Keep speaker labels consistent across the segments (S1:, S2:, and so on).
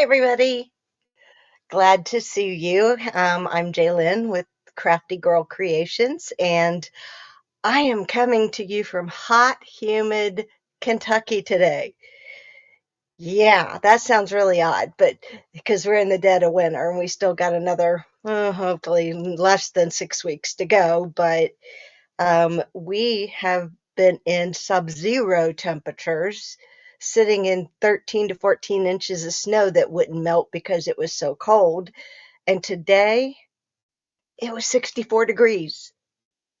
S1: everybody. Glad to see you. I'm Jaylyn with Crafty Girl Creations, and I am coming to you from hot, humid Kentucky today. Yeah, that sounds really odd, but because we're in the dead of winter and we still got another, hopefully less than 6 weeks to go, but we have been in sub-zero temperatures, sitting in 13 to 14 inches of snow that wouldn't melt because it was so cold. And today it was 64 degrees.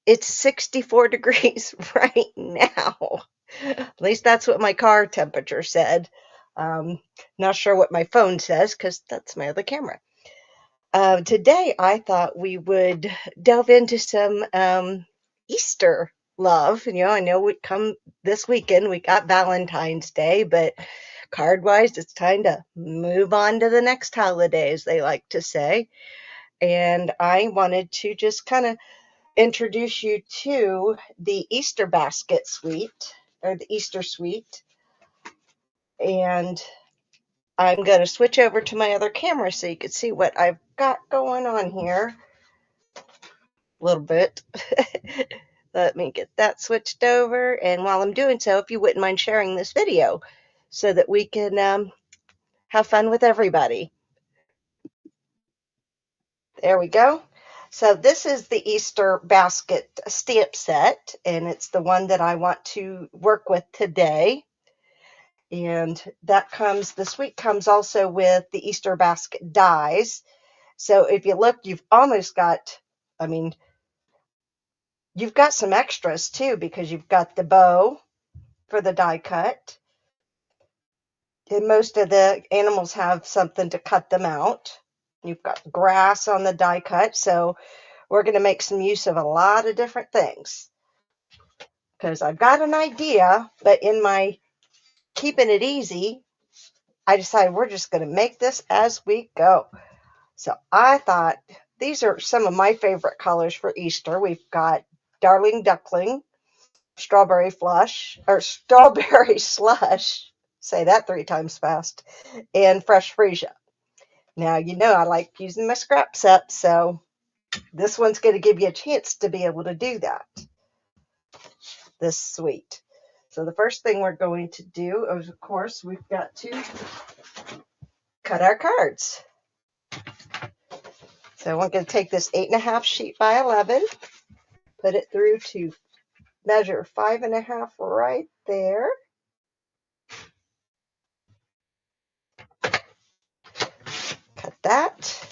S1: It's 64 degrees right now. At least that's what my car temperature said. Um, Not sure what my phone says because that's my other camera. Today, I thought we would delve into some Easter love. I know we come this weekend, we got Valentine's Day, but card wise, it's time to move on to the next holiday, as they like to say. And I wanted to just kind of introduce you to the Easter basket suite or the Easter suite. And I'm going to switch over to my other camera so you can see what I've got going on here a little bit. Let me get that switched over. And while I'm doing so, if you wouldn't mind sharing this video so that we can have fun with everybody. There we go. So this is the Easter basket stamp set, and it's the one that I want to work with today. And the suite comes also with the Easter basket dies. So if you look, you've almost got, I mean, you've got some extras too, because you've got the bow for the die cut. And most of the animals have something to cut them out. You've got grass on the die cut, so we're going to make some use of a lot of different things. Because I've got an idea, but in my keeping it easy, I decided we're just going to make this as we go. So I thought these are some of my favorite colors for Easter. We've got Darling Duckling, Strawberry Slush, say that 3 times fast, and Fresh Freesia. Now, I like using my scrap set, so this one's going to give you a chance to be able to do that, this suite. So the first thing we're going to do is, of course, we've got to cut our cards. So I'm going to take this 8.5 sheet by 11, put it through to measure 5.5 right there. Cut that.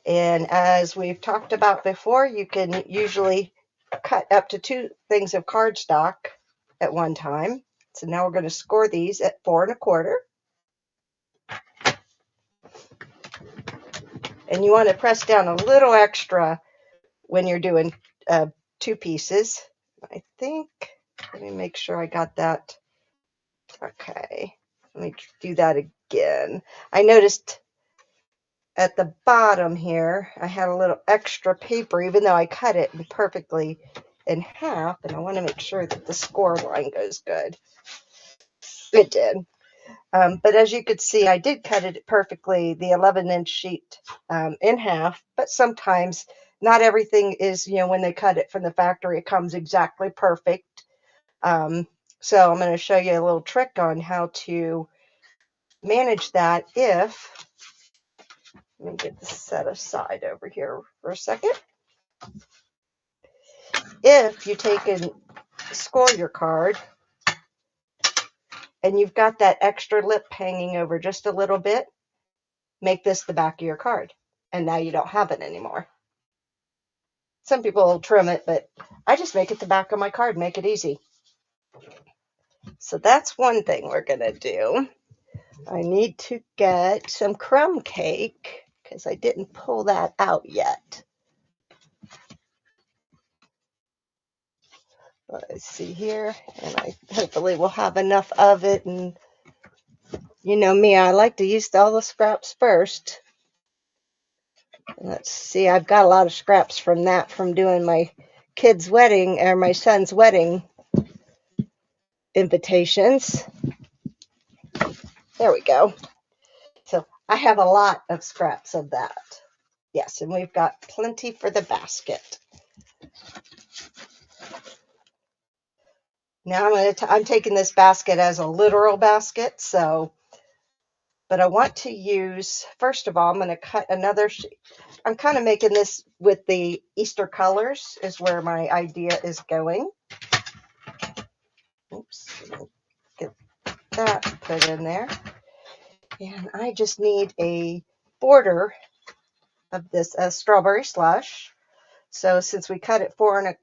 S1: And as we've talked about before, you can usually cut up to 2 things of cardstock at one time. So now we're going to score these at 4.25. And you want to press down a little extra when you're doing 2 pieces. I think, let me make sure I got that. Okay, let me do that again. I noticed at the bottom here, I had a little extra paper, even though I cut it perfectly in half, and I want to make sure that the score line goes good. It did. But as you could see, I did cut it perfectly, the 11-inch sheet in half, but sometimes not everything is, when they cut it from the factory, it comes exactly perfect. So I'm going to show you a little trick on how to manage that let me get this set aside over here for a second. If you take and score your card and you've got that extra lip hanging over just a little bit, make this the back of your card. And now you don't have it anymore. Some people will trim it, but I just make it the back of my card, make it easy. So that's one thing we're going to do. I need to get some crumb cake because I didn't pull that out yet. Let's see here, and I hopefully will have enough of it. And you know me, I like to use all the scraps first. Let's see, I've got a lot of scraps from doing my kid's wedding, or my son's wedding invitations. There we go. So I have a lot of scraps of that. Yes, and we've got plenty for the basket. Now I'm taking this basket as a literal basket, so, but I want to use, first of all, I'm going to cut another, I'm kind of making this with the Easter colors is where my idea is going. Oops, get that put in there. And I just need a border of this strawberry slush. So since we cut it 4.5,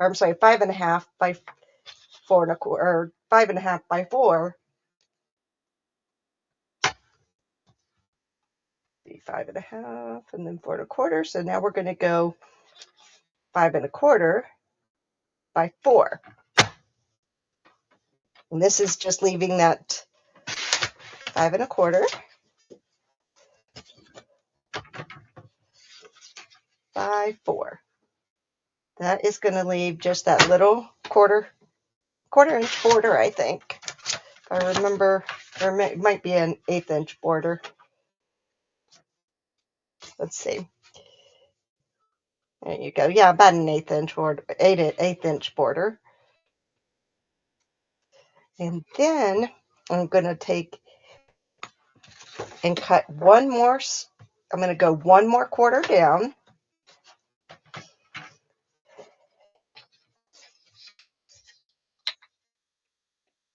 S1: or I'm sorry, 5.5 by 4.25, or 5.5 by 4, be 5.5 and then 4.25. So now we're going to go 5.25 by 4. And this is just leaving that 5.25 by 4. That is going to leave just that little quarter inch border, I think. If I remember, or it might be an 1/8 inch border. Let's see. There you go. Yeah, about an 1/8 inch border, 1/8 inch border. And then I'm going to take and cut one more. I'm going to go one more quarter down.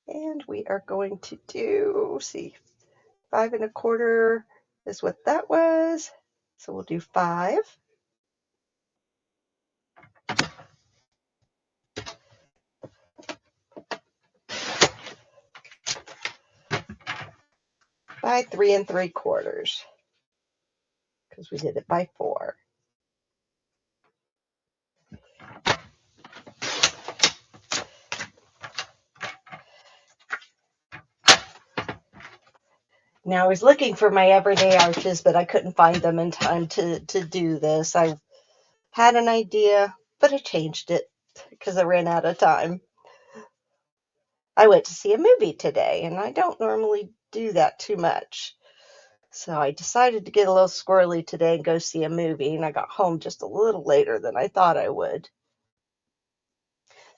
S1: And we are going to do, see, 5.25 is what that was. So we'll do 5. By 3 3/4, because we did it by 4. Now I was looking for my everyday arches, but I couldn't find them in time to do this. I had an idea, but I changed it because I ran out of time. I went to see a movie today, and I don't normally do that too much. So I decided to get a little squirrely today and go see a movie, and I got home just a little later than I thought I would.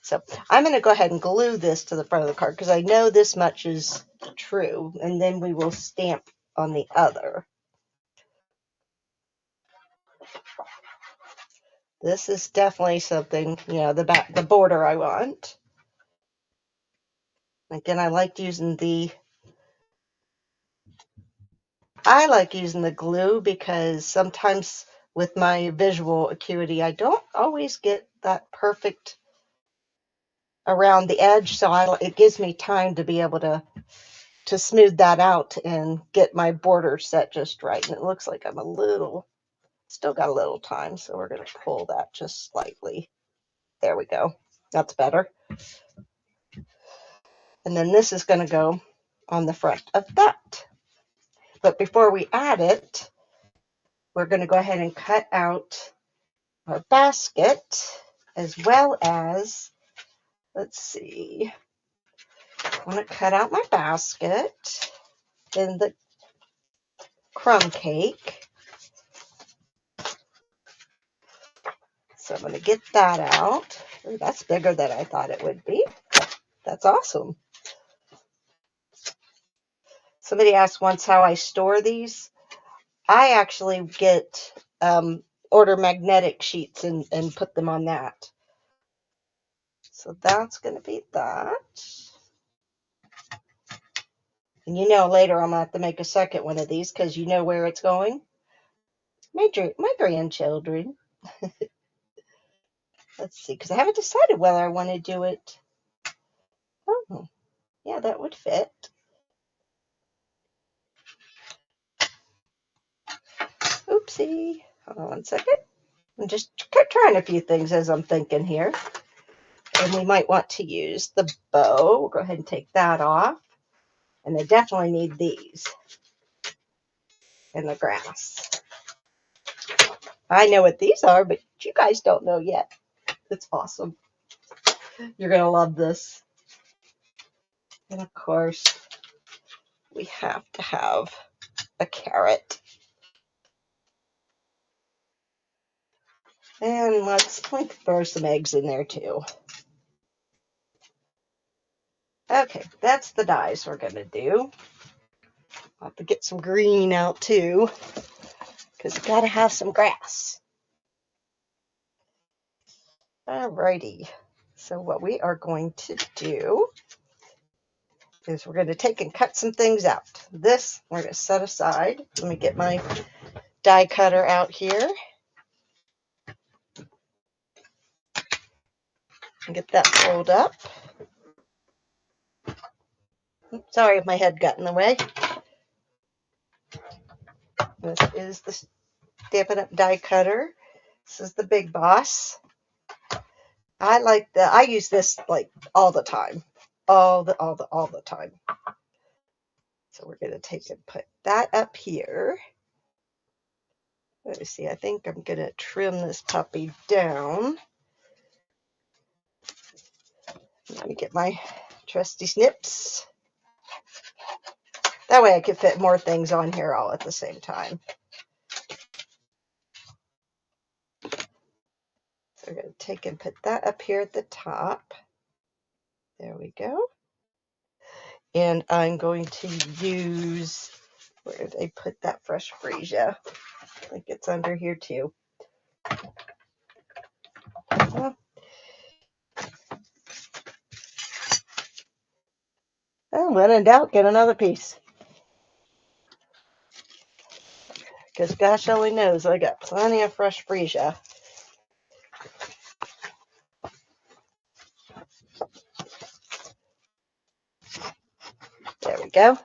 S1: So I'm going to go ahead and glue this to the front of the card because I know this much is true, and then we will stamp on the other. This is definitely something, you know, the border I want. Again, I like using the glue because sometimes with my visual acuity, I don't always get that perfect around the edge, so it gives me time to be able to smooth that out and get my border set just right. And it looks like I'm still got a little time, so we're going to pull that just slightly. There we go. That's better. And then this is going to go on the front of that. But before we add it, we're going to go ahead and cut out our basket, as well as, let's see, I want to cut out my basket and the crumb cake. So I'm going to get that out. Ooh, that's bigger than I thought it would be. That's awesome. Somebody asked once how I store these. I actually get order magnetic sheets and put them on that. So that's going to be that. And you know later I'm going to have to make a second one of these because you know where it's going. My grandchildren. Let's see, because I haven't decided whether I want to do it. Oh, yeah, that would fit. Oopsie. Hold on one second. I'm just trying a few things as I'm thinking here. And we might want to use the bow. We'll go ahead and take that off. And I definitely need these and the grass. I know what these are, but you guys don't know yet. It's awesome. You're going to love this. And of course, we have to have a carrot. And let's throw some eggs in there too. Okay, that's the dyes we're going to do. I'll have to get some green out too, because you got to have some grass. Alrighty, so what we are going to do is we're going to take and cut some things out. This we're going to set aside. Let me get my die cutter out here and get that pulled up. Oops, sorry if my head got in the way. This is the Stampin' Up! Die cutter. This is the Big Boss. I use this like all the time. All the time. So we're going to take and put that up here. Let me see, I think I'm going to trim this puppy down. Let me get my trusty snips. That way I can fit more things on here all at the same time. So we're going to take and put that up here at the top. There we go. And I'm going to use, where did I put that fresh freesia? I think it's under here too. Oh, when in doubt, get another piece. Because gosh only knows I got plenty of fresh freesia. There we go.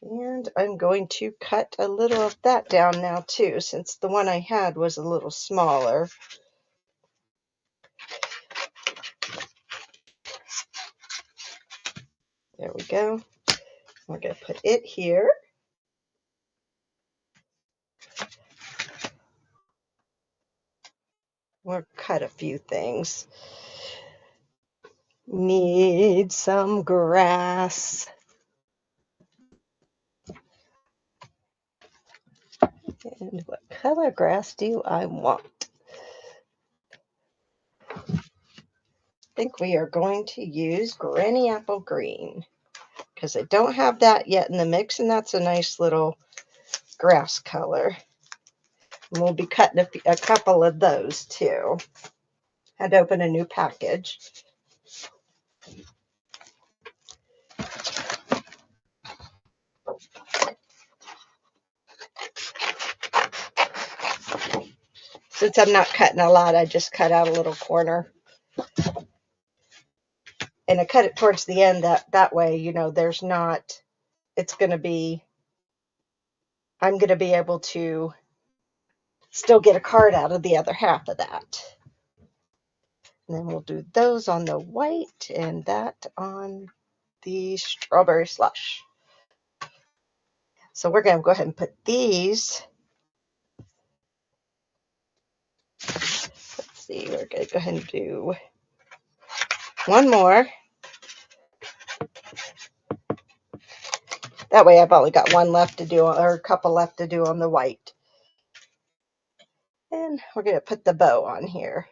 S1: And I'm going to cut a little of that down now too, since the one I had was a little smaller. There we go. We're going to put it here. We'll cut a few things. Need some grass. And what color grass do I want? I think we are going to use Granny Apple Green, because I don't have that yet in the mix, and that's a nice little grass color. And we'll be cutting a couple of those too. Had to open a new package. Since I'm not cutting a lot, I just cut out a little corner. And I cut it towards the end, that way, you know, there's not, it's going to be, I'm going to be able to still get a card out of the other half of that. And then we'll do those on the white and that on the strawberry slush. So we're going to go ahead and put these. Let's see, we're going to go ahead and do one more. That way I've only got one left to do, or a couple left to do on the white. And we're going to put the bow on here.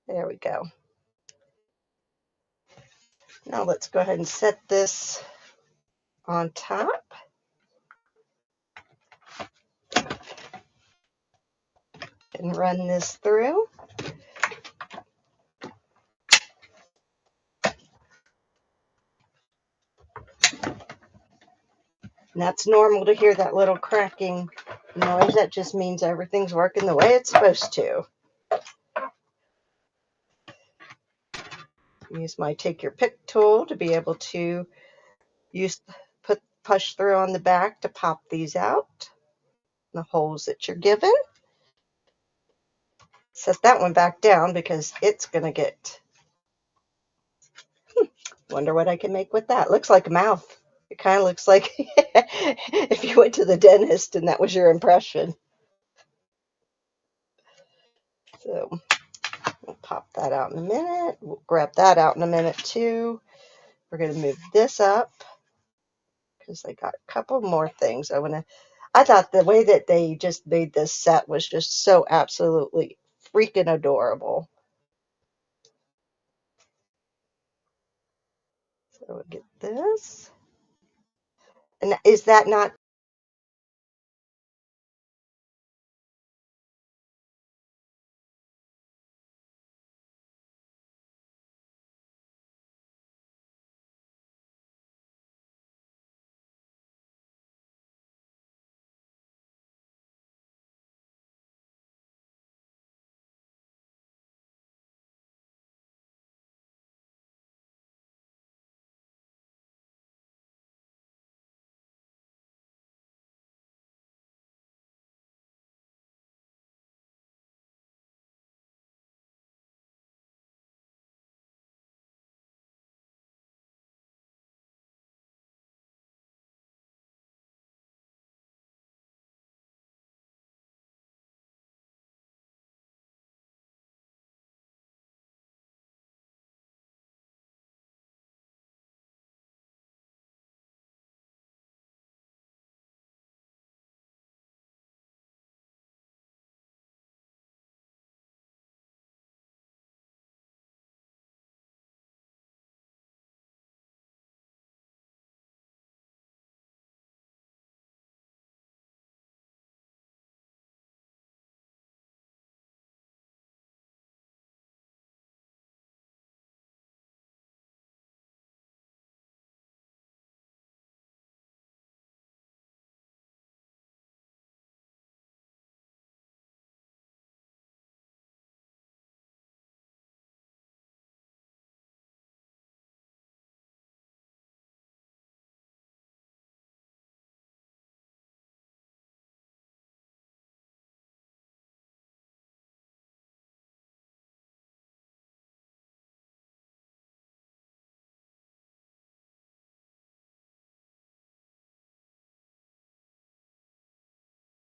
S1: There we go. Now let's go ahead and set this on top. And run this through. And that's normal to hear that little cracking noise. That just means everything's working the way it's supposed to. Use my take your pick tool to be able to push through on the back to pop these out, the holes that you're given. Set that one back down because it's going to get, wonder what I can make with that. Looks like a mouth. It kind of looks like if you went to the dentist and that was your impression. So we'll pop that out in a minute. We'll grab that out in a minute too. We're going to move this up because I got a couple more things I thought the way that they just made this set was just so absolutely freaking adorable. So we'll get this. And is that not